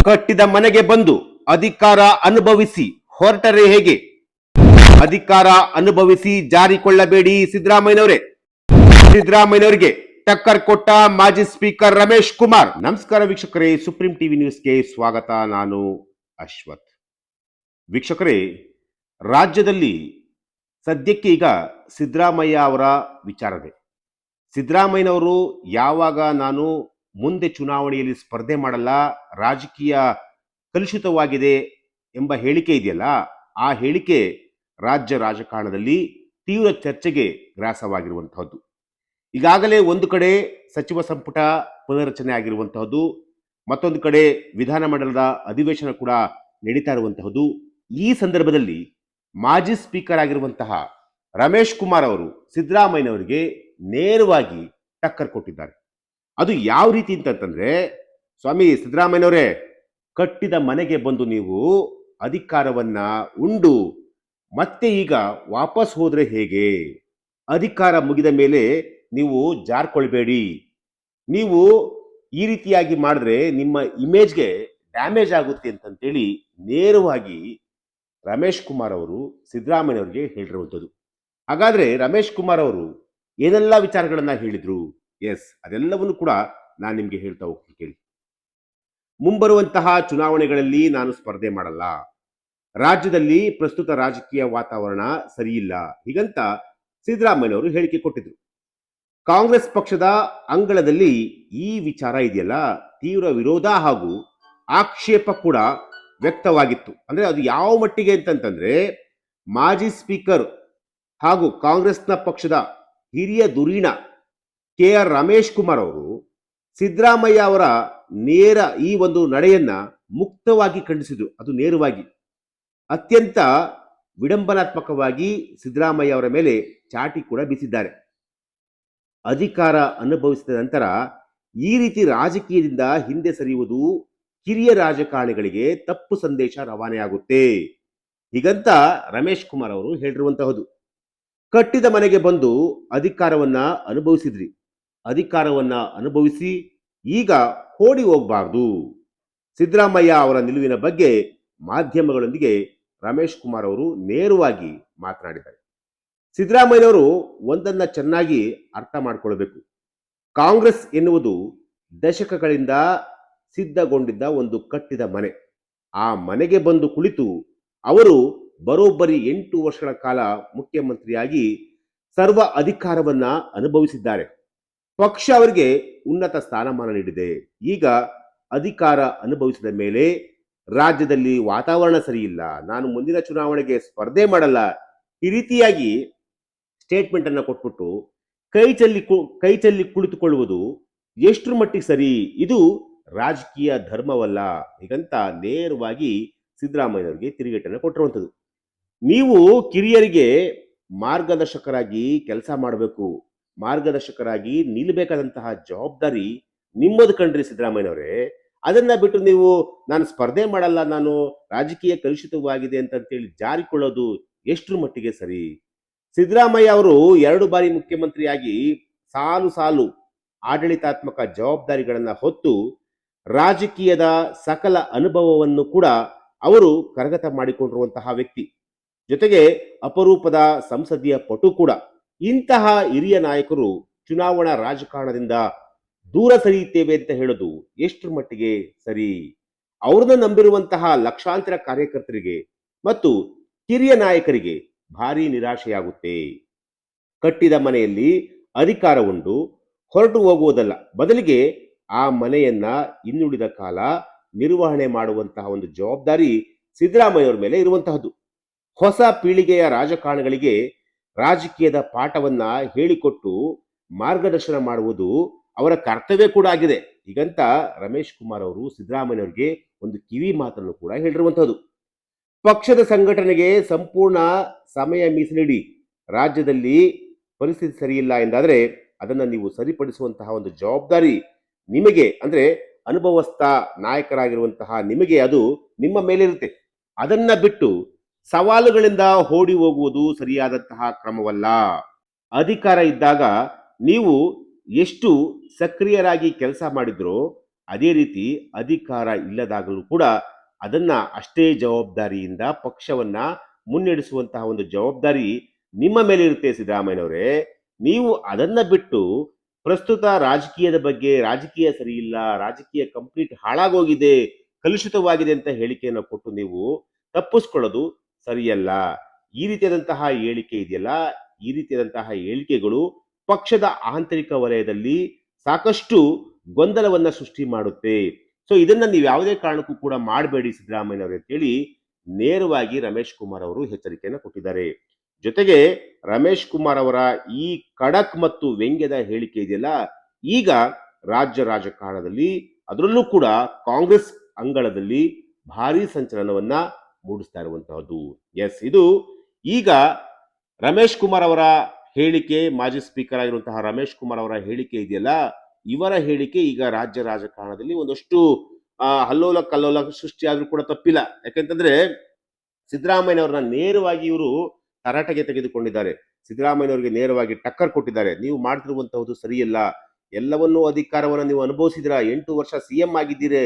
ಕಟ್ಟಿದ ಮನೆಗೆ ಬಂದು ಅಧಿಕಾರ ಅನುಭವಿಸಿ ಹೊರಟರೆ ಹೇಗೆ? ಅಧಿಕಾರ ಅನುಭವಿಸಿ ಜಾರಿಕೊಳ್ಳಬೇಡಿ ಸಿದ್ದರಾಮಯ್ಯನವರೇ. ಸಿದ್ದರಾಮಯ್ಯನವರಿಗೆ ಟಕ್ಕರ್ ಕೊಟ್ಟ ಮಾಜಿ ಸ್ಪೀಕರ್ ರಮೇಶ್ ಕುಮಾರ್. ನಮಸ್ಕಾರ ವೀಕ್ಷಕರೇ, ಸುಪ್ರೀಂ ಟಿವಿ ನ್ಯೂಸ್ಗೆ ಸ್ವಾಗತ. ನಾನು ಅಶ್ವಥ್. ವೀಕ್ಷಕರೇ, ರಾಜ್ಯದಲ್ಲಿ ಸದ್ಯಕ್ಕೆ ಈಗ ಸಿದ್ದರಾಮಯ್ಯ ಅವರ ವಿಚಾರವೇ. ಸಿದ್ದರಾಮಯ್ಯನವರು ಯಾವಾಗ ನಾನು ಮುಂದೆ ಚುನಾವಣೆಯಲ್ಲಿ ಸ್ಪರ್ಧೆ ಮಾಡಲ್ಲ, ರಾಜಕೀಯ ಕಲುಷಿತವಾಗಿದೆ ಎಂಬ ಹೇಳಿಕೆ ಇದೆಯಲ್ಲ, ಆ ಹೇಳಿಕೆ ರಾಜ್ಯ ರಾಜಕಾರಣದಲ್ಲಿ ತೀವ್ರ ಚರ್ಚೆಗೆ ಗ್ರಾಸವಾಗಿರುವಂತಹದ್ದು. ಈಗಾಗಲೇ ಒಂದು ಕಡೆ ಸಚಿವ ಸಂಪುಟ ಪುನರ್ರಚನೆ ಆಗಿರುವಂತಹದ್ದು, ಮತ್ತೊಂದು ಕಡೆ ವಿಧಾನಮಂಡಲದ ಅಧಿವೇಶನ ಕೂಡ ನಡೀತಾ ಇರುವಂತಹದ್ದು. ಈ ಸಂದರ್ಭದಲ್ಲಿ ಮಾಜಿ ಸ್ಪೀಕರ್ ಆಗಿರುವಂತಹ ರಮೇಶ್ ಕುಮಾರ್ ಅವರು ಸಿದ್ದರಾಮಯ್ಯನವರಿಗೆ ನೇರವಾಗಿ ಟಕ್ಕರ್ ಕೊಟ್ಟಿದ್ದಾರೆ. ಅದು ಯಾವ ರೀತಿ ಅಂತಂದ್ರೆ, ಸ್ವಾಮಿ ಸಿದ್ದರಾಮಯ್ಯನವರೇ, ಕಟ್ಟಿದ ಮನೆಗೆ ಬಂದು ನೀವು ಅಧಿಕಾರವನ್ನ ಉಂಡು ಮತ್ತೆ ಈಗ ವಾಪಸ್ ಹೋದ್ರೆ ಹೇಗೆ? ಅಧಿಕಾರ ಮುಗಿದ ಮೇಲೆ ನೀವು ಜಾರ್ಕೊಳ್ಬೇಡಿ. ನೀವು ಈ ರೀತಿಯಾಗಿ ಮಾಡಿದ್ರೆ ನಿಮ್ಮ ಇಮೇಜ್ಗೆ ಡ್ಯಾಮೇಜ್ ಆಗುತ್ತೆ ಅಂತಂತೇಳಿ ನೇರವಾಗಿ ರಮೇಶ್ ಕುಮಾರ್ ಅವರು ಸಿದ್ದರಾಮಯ್ಯನವರಿಗೆ ಹೇಳಿರುವಂಥದ್ದು. ಹಾಗಾದ್ರೆ ರಮೇಶ್ ಕುಮಾರ್ ಅವರು ಏನೆಲ್ಲ ವಿಚಾರಗಳನ್ನ ಹೇಳಿದ್ರು? ಅದೆಲ್ಲವನ್ನು ಕೂಡ ನಾನು ನಿಮ್ಗೆ ಹೇಳ್ತಾ ಹೋಗ್ತೀನಿ ಕೇಳಿ. ಮುಂಬರುವಂತಹ ಚುನಾವಣೆಗಳಲ್ಲಿ ನಾನು ಸ್ಪರ್ಧೆ ಮಾಡಲ್ಲ, ರಾಜ್ಯದಲ್ಲಿ ಪ್ರಸ್ತುತ ರಾಜಕೀಯ ವಾತಾವರಣ ಸರಿಯಿಲ್ಲ, ಹೀಗಂತ ಸಿದ್ದರಾಮಯ್ಯನವರು ಹೇಳಿಕೆ ಕೊಟ್ಟಿದ್ರು. ಕಾಂಗ್ರೆಸ್ ಪಕ್ಷದ ಅಂಗಳದಲ್ಲಿ ಈ ವಿಚಾರ ಇದೆಯಲ್ಲ, ತೀವ್ರ ವಿರೋಧ ಹಾಗೂ ಆಕ್ಷೇಪ ಕೂಡ ವ್ಯಕ್ತವಾಗಿತ್ತು. ಅಂದ್ರೆ ಅದು ಯಾವ ಮಟ್ಟಿಗೆ ಅಂತಂತಂದ್ರೆ, ಮಾಜಿ ಸ್ಪೀಕರ್ ಹಾಗೂ ಕಾಂಗ್ರೆಸ್ನ ಪಕ್ಷದ ಹಿರಿಯ ಧುರೀಣ KR ರಮೇಶ್ ಕುಮಾರ್ ಅವರು ಸಿದ್ದರಾಮಯ್ಯ ಅವರ ನೇರ ಈ ಒಂದು ನಡೆಯನ್ನ ಮುಕ್ತವಾಗಿ ಖಂಡಿಸಿದ್ರು. ಅದು ನೇರವಾಗಿ, ಅತ್ಯಂತ ವಿಡಂಬನಾತ್ಮಕವಾಗಿ ಸಿದ್ದರಾಮಯ್ಯ ಅವರ ಮೇಲೆ ಚಾಟಿ ಕೂಡ ಬೀಸಿದ್ದಾರೆ. ಅಧಿಕಾರ ಅನುಭವಿಸಿದ ನಂತರ ಈ ರೀತಿ ರಾಜಕೀಯದಿಂದ ಹಿಂದೆ ಸರಿಯುವುದು ಕಿರಿಯ ರಾಜಕಾರಣಿಗಳಿಗೆ ತಪ್ಪು ಸಂದೇಶ ರವಾನೆಯಾಗುತ್ತೆ, ಹೀಗಂತ ರಮೇಶ್ ಕುಮಾರ್ ಅವರು ಹೇಳಿರುವಂತಹದ್ದು. ಕಟ್ಟಿದ ಮನೆಗೆ ಬಂದು ಅಧಿಕಾರವನ್ನ ಅನುಭವಿಸಿದ್ರಿ, ಅಧಿಕಾರವನ್ನ ಅನುಭವಿಸಿ ಈಗ ಓಡಿ ಹೋಗಬಾರ್ದು. ಸಿದ್ದರಾಮಯ್ಯ ಅವರ ನಿಲುವಿನ ಬಗ್ಗೆ ಮಾಧ್ಯಮಗಳೊಂದಿಗೆ ರಮೇಶ್ ಕುಮಾರ್ ಅವರು ನೇರವಾಗಿ ಮಾತನಾಡಿದ್ದಾರೆ. ಸಿದ್ದರಾಮಯ್ಯನವರು ಒಂದನ್ನ ಚೆನ್ನಾಗಿ ಅರ್ಥ ಮಾಡಿಕೊಳ್ಬೇಕು. ಕಾಂಗ್ರೆಸ್ ಎನ್ನುವುದು ದಶಕಗಳಿಂದ ಸಿದ್ಧಗೊಂಡಿದ್ದ ಒಂದು ಕಟ್ಟಿದ ಮನೆ. ಆ ಮನೆಗೆ ಬಂದು ಕುಳಿತು ಅವರು ಬರೋಬ್ಬರಿ 8 ವರ್ಷಗಳ ಕಾಲ ಮುಖ್ಯಮಂತ್ರಿಯಾಗಿ ಸರ್ವ ಅಧಿಕಾರವನ್ನ ಅನುಭವಿಸಿದ್ದಾರೆ. ಪಕ್ಷ ಅವರಿಗೆ ಉನ್ನತ ಸ್ಥಾನಮಾನ ನೀಡಿದೆ. ಈಗ ಅಧಿಕಾರ ಅನುಭವಿಸಿದ ಮೇಲೆ ರಾಜ್ಯದಲ್ಲಿ ವಾತಾವರಣ ಸರಿಯಿಲ್ಲ, ನಾನು ಮುಂದಿನ ಚುನಾವಣೆಗೆ ಸ್ಪರ್ಧೆ ಮಾಡಲ್ಲ, ಈ ರೀತಿಯಾಗಿ ಸ್ಟೇಟ್ಮೆಂಟ್ ಅನ್ನ ಕೊಟ್ಬಿಟ್ಟು ಕೈ ಚೆಲ್ಲಿ ಕುಳಿತುಕೊಳ್ಳುವುದು ಎಷ್ಟರ ಮಟ್ಟಿಗೆ ಸರಿ? ಇದು ರಾಜಕೀಯ ಧರ್ಮವಲ್ಲ, ಹೀಗಂತ ನೇರವಾಗಿ ಸಿದ್ದರಾಮಯ್ಯನವರಿಗೆ ತಿರುಗೇಟನ್ನು ಕೊಟ್ಟಿರುವಂಥದ್ದು. ನೀವು ಕಿರಿಯರಿಗೆ ಮಾರ್ಗದರ್ಶಕರಾಗಿ ಕೆಲಸ ಮಾಡಬೇಕು, ಮಾರ್ಗದರ್ಶಕರಾಗಿ ನಿಲ್ಲಬೇಕಾದಂತಹ ಜವಾಬ್ದಾರಿ ನಿಮ್ಮದು ಕಣ್ರಿ ಸಿದ್ದರಾಮಯ್ಯನವರೇ. ಅದನ್ನ ಬಿಟ್ಟು ನೀವು ನಾನು ಸ್ಪರ್ಧೆ ಮಾಡಲ್ಲ, ನಾನು ರಾಜಕೀಯ ಕಲುಷಿತವಾಗಿದೆ ಅಂತೇಳಿ ಜಾರಿಕೊಳ್ಳೋದು ಎಷ್ಟರ ಮಟ್ಟಿಗೆ ಸರಿ? ಸಿದ್ದರಾಮಯ್ಯ ಅವರು 2 ಬಾರಿ ಮುಖ್ಯಮಂತ್ರಿಯಾಗಿ ಸಾಲು ಸಾಲು ಆಡಳಿತಾತ್ಮಕ ಜವಾಬ್ದಾರಿಗಳನ್ನ ಹೊತ್ತು ರಾಜಕೀಯದ ಸಕಲ ಅನುಭವವನ್ನು ಕೂಡ ಅವರು ಕರಗತ ಮಾಡಿಕೊಂಡಿರುವಂತಹ ವ್ಯಕ್ತಿ, ಜೊತೆಗೆ ಅಪರೂಪದ ಸಂಸದೀಯ ಪಟು ಕೂಡ. ಇಂತಹ ಹಿರಿಯ ನಾಯಕರು ಚುನಾವಣಾ ರಾಜಕಾರಣದಿಂದ ದೂರ ಸರಿಯುತ್ತೇವೆ ಅಂತ ಹೇಳೋದು ಎಷ್ಟರ ಮಟ್ಟಿಗೆ ಸರಿ? ಅವ್ರನ್ನ ನಂಬಿರುವಂತಹ ಲಕ್ಷಾಂತರ ಕಾರ್ಯಕರ್ತರಿಗೆ ಮತ್ತು ಹಿರಿಯ ನಾಯಕರಿಗೆ ಭಾರಿ ನಿರಾಶೆಯಾಗುತ್ತೆ. ಕಟ್ಟಿದ ಮನೆಯಲ್ಲಿ ಅಧಿಕಾರ ಉಂಡು ಹೊರಟು ಹೋಗುವುದಲ್ಲ, ಬದಲಿಗೆ ಆ ಮನೆಯನ್ನ ಇನ್ನುಳಿದ ಕಾಲ ನಿರ್ವಹಣೆ ಮಾಡುವಂತಹ ಒಂದು ಜವಾಬ್ದಾರಿ ಸಿದ್ದರಾಮಯ್ಯವರ ಮೇಲೆ ಇರುವಂತಹದ್ದು. ಹೊಸ ಪೀಳಿಗೆಯ ರಾಜಕಾರಣಿಗಳಿಗೆ ರಾಜಕೀಯದ ಪಾಠವನ್ನ ಹೇಳಿಕೊಟ್ಟು ಮಾರ್ಗದರ್ಶನ ಮಾಡುವುದು ಅವರ ಕರ್ತವ್ಯ ಕೂಡ ಆಗಿದೆ, ಹೀಗಂತ ರಮೇಶ್ ಕುಮಾರ್ ಅವರು ಸಿದ್ದರಾಮಯ್ಯನವರಿಗೆ ಒಂದು ಕಿವಿ ಮಾತನ್ನು ಕೂಡ ಹೇಳಿರುವಂತಹದ್ದು. ಪಕ್ಷದ ಸಂಘಟನೆಗೆ ಸಂಪೂರ್ಣ ಸಮಯ ಮೀಸಲಿಡಿ. ರಾಜ್ಯದಲ್ಲಿ ಪರಿಸ್ಥಿತಿ ಸರಿಯಿಲ್ಲ ಎಂದಾದರೆ ಅದನ್ನ ನೀವು ಸರಿಪಡಿಸುವಂತಹ ಒಂದು ಜವಾಬ್ದಾರಿ ನಿಮಗೆ, ಅಂದ್ರೆ ಅನುಭವಸ್ಥ ನಾಯಕರಾಗಿರುವಂತಹ ನಿಮಗೆ ಅದು ನಿಮ್ಮ ಮೇಲಿರುತ್ತೆ. ಅದನ್ನ ಬಿಟ್ಟು ಸವಾಲುಗಳಿಂದ ಓಡಿ ಹೋಗುವುದು ಸರಿಯಾದಂತಹ ಕ್ರಮವಲ್ಲ. ಅಧಿಕಾರ ಇದ್ದಾಗ ನೀವು ಎಷ್ಟು ಸಕ್ರಿಯರಾಗಿ ಕೆಲಸ ಮಾಡಿದ್ರೋ ಅದೇ ರೀತಿ ಅಧಿಕಾರ ಇಲ್ಲದಾಗಲೂ ಕೂಡ ಅದನ್ನ ಅಷ್ಟೇ ಜವಾಬ್ದಾರಿಯಿಂದ ಪಕ್ಷವನ್ನ ಮುನ್ನಡೆಸುವಂತಹ ಒಂದು ಜವಾಬ್ದಾರಿ ನಿಮ್ಮ ಮೇಲೆ ಇರುತ್ತೆ ಸಿದ್ದರಾಮಯ್ಯನವರೇ. ನೀವು ಅದನ್ನ ಬಿಟ್ಟು ಪ್ರಸ್ತುತ ರಾಜಕೀಯದ ಬಗ್ಗೆ ರಾಜಕೀಯ ಸರಿ ಇಲ್ಲ, ರಾಜಕೀಯ ಕಂಪ್ಲೀಟ್ ಹಾಳಾಗೋಗಿದೆ, ಕಲುಷಿತವಾಗಿದೆ ಅಂತ ಹೇಳಿಕೆಯನ್ನು ಕೊಟ್ಟು ನೀವು ತಪ್ಪಿಸ್ಕೊಳ್ಳೋದು ಸರಿಯಲ್ಲ. ಈ ರೀತಿಯಾದಂತಹ ಹೇಳಿಕೆ ಇದೆಯಲ್ಲ, ಈ ರೀತಿಯಾದಂತಹ ಹೇಳಿಕೆಗಳು ಪಕ್ಷದ ಆಂತರಿಕ ವಲಯದಲ್ಲಿ ಸಾಕಷ್ಟು ಗೊಂದಲವನ್ನ ಸೃಷ್ಟಿ ಮಾಡುತ್ತೆ. ಸೊ ಇದನ್ನ ನೀವು ಯಾವುದೇ ಕಾರಣಕ್ಕೂ ಕೂಡ ಮಾಡಬೇಡಿ ಸಿದ್ದರಾಮಯ್ಯನವರು ಅಂತೇಳಿ ನೇರವಾಗಿ ರಮೇಶ್ ಕುಮಾರ್ ಅವರು ಎಚ್ಚರಿಕೆಯನ್ನು ಕೊಟ್ಟಿದ್ದಾರೆ. ಜೊತೆಗೆ ರಮೇಶ್ ಕುಮಾರ್ ಅವರ ಈ ಖಡಕ್ ಮತ್ತು ವ್ಯಂಗ್ಯದ ಹೇಳಿಕೆ ಇದೆಯಲ್ಲ, ಈಗ ರಾಜ್ಯ ರಾಜಕಾರಣದಲ್ಲಿ ಅದರಲ್ಲೂ ಕೂಡ ಕಾಂಗ್ರೆಸ್ ಅಂಗಳದಲ್ಲಿ ಭಾರಿ ಸಂಚಲನವನ್ನ ಮೂಡಿಸ್ತಾ ಇರುವಂತಹದ್ದು. ಎಸ್, ಇದು ಈಗ ರಮೇಶ್ ಕುಮಾರ್ ಅವರ ಹೇಳಿಕೆ, ಮಾಜಿ ಸ್ಪೀಕರ್ ಆಗಿರುವಂತಹ ರಮೇಶ್ ಕುಮಾರ್ ಅವರ ಹೇಳಿಕೆ ಇದೆಯಲ್ಲ, ಇವರ ಹೇಳಿಕೆ ಈಗ ರಾಜ್ಯ ರಾಜಕಾರಣದಲ್ಲಿ ಒಂದಷ್ಟು ಹಲ್ಲೋಲ ಕಲ್ಲೋಲ ಸೃಷ್ಟಿಯಾದ್ರೂ ಕೂಡ ತಪ್ಪಿಲ್ಲ. ಯಾಕೆಂತಂದ್ರೆ ಸಿದ್ದರಾಮಯ್ಯನವ್ರನ್ನ ನೇರವಾಗಿ ಇವರು ತರಾಟೆಗೆ ತೆಗೆದುಕೊಂಡಿದ್ದಾರೆ. ಸಿದ್ದರಾಮಯ್ಯನವರಿಗೆ ನೇರವಾಗಿ ಟಕ್ಕರ್ ಕೊಟ್ಟಿದ್ದಾರೆ. ನೀವು ಮಾಡ್ತಿರುವಂತಹದ್ದು ಸರಿಯಲ್ಲ, ಎಲ್ಲವನ್ನೂ ಅಧಿಕಾರವನ್ನು ನೀವು ಅನುಭವಿಸಿದಿರಾ, 8 ವರ್ಷ ಸಿಎಂ ಆಗಿದ್ದೀರಿ,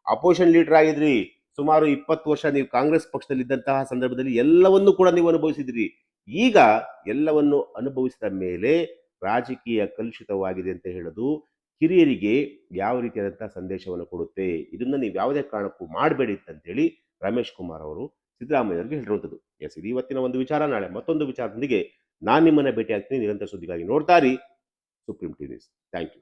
ಅಪೋಸಿಷನ್ ಲೀಡರ್ ಆಗಿದ್ರಿ, ಸುಮಾರು 20 ವರ್ಷ ನೀವು ಕಾಂಗ್ರೆಸ್ ಪಕ್ಷದಲ್ಲಿ ಇದ್ದಂತಹ ಸಂದರ್ಭದಲ್ಲಿ ಎಲ್ಲವನ್ನೂ ಕೂಡ ನೀವು ಅನುಭವಿಸಿದ್ರಿ. ಈಗ ಎಲ್ಲವನ್ನು ಅನುಭವಿಸಿದ ಮೇಲೆ ರಾಜಕೀಯ ಕಲುಷಿತವಾಗಿದೆ ಅಂತ ಹೇಳೋದು ಹಿರಿಯರಿಗೆ ಯಾವ ರೀತಿಯಾದಂತಹ ಸಂದೇಶವನ್ನು ಕೊಡುತ್ತೆ. ಇದನ್ನ ನೀವು ಯಾವುದೇ ಕಾರಣಕ್ಕೂ ಮಾಡಬೇಡಿ ಅಂತೇಳಿ ರಮೇಶ್ ಕುಮಾರ್ ಅವರು ಸಿದ್ದರಾಮಯ್ಯವ್ರಿಗೆ ಹೇಳಿರುವಂಥದ್ದು. ಎಸ್, ಇದು ಇವತ್ತಿನ ಒಂದು ವಿಚಾರ. ನಾಳೆ ಮತ್ತೊಂದು ವಿಚಾರದೊಂದಿಗೆ ನಾನು ನಿಮ್ಮನ್ನ ಭೇಟಿ ಆಗ್ತೀನಿ. ನಿರಂತರ ಸುದ್ದಿಗಾಗಿ ನೋಡ್ತಾ ಇರಿ Supreme TV News. Thank you.